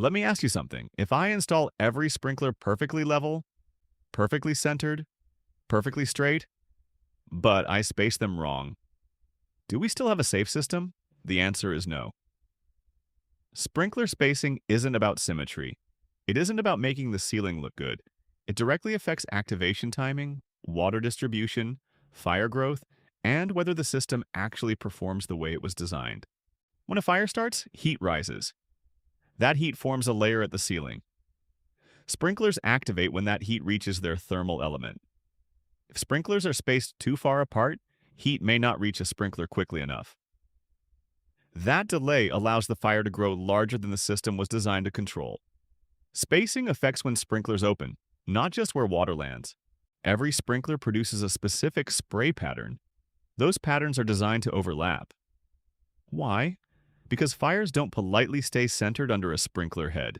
Let me ask you something. If I install every sprinkler perfectly level, perfectly centered, perfectly straight, but I space them wrong, do we still have a safe system? The answer is no. Sprinkler spacing isn't about symmetry. It isn't about making the ceiling look good. It directly affects activation timing, water distribution, fire growth, and whether the system actually performs the way it was designed. When a fire starts, heat rises. That heat forms a layer at the ceiling. Sprinklers activate when that heat reaches their thermal element. If sprinklers are spaced too far apart, heat may not reach a sprinkler quickly enough. That delay allows the fire to grow larger than the system was designed to control. Spacing affects when sprinklers open, not just where water lands. Every sprinkler produces a specific spray pattern. Those patterns are designed to overlap. Why? Because fires don't politely stay centered under a sprinkler head.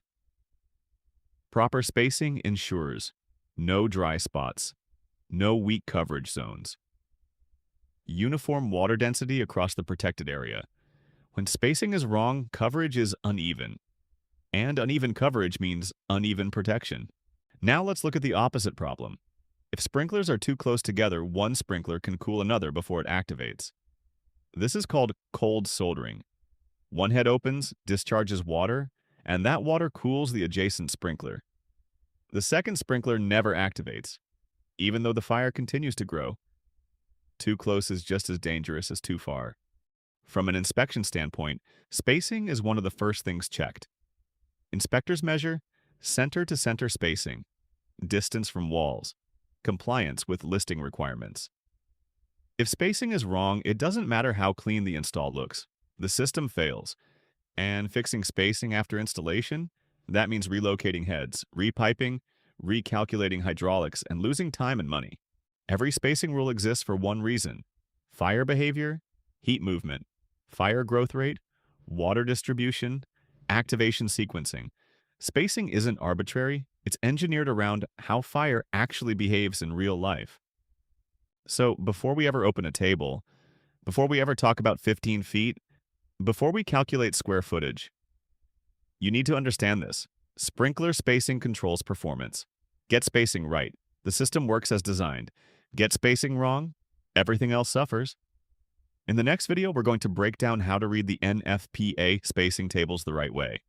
Proper spacing ensures no dry spots, no weak coverage zones. Uniform water density across the protected area. When spacing is wrong, coverage is uneven. And uneven coverage means uneven protection. Now let's look at the opposite problem. If sprinklers are too close together, one sprinkler can cool another before it activates. This is called cold soldering. One head opens, discharges water, and that water cools the adjacent sprinkler. The second sprinkler never activates, even though the fire continues to grow. Too close is just as dangerous as too far. From an inspection standpoint, spacing is one of the first things checked. Inspectors measure center-to-center spacing, distance from walls, compliance with listing requirements. If spacing is wrong, it doesn't matter how clean the install looks. The system fails. And fixing spacing after installation, that means relocating heads, repiping, recalculating hydraulics, and losing time and money. Every spacing rule exists for one reason: fire behavior, heat movement, fire growth rate, water distribution, activation sequencing. Spacing isn't arbitrary, it's engineered around how fire actually behaves in real life. So before we ever open a table, before we ever talk about 15 feet, before we calculate square footage, you need to understand this. Sprinkler spacing controls performance. Get spacing right. The system works as designed. Get spacing wrong, everything else suffers. In the next video, we're going to break down how to read the NFPA spacing tables the right way.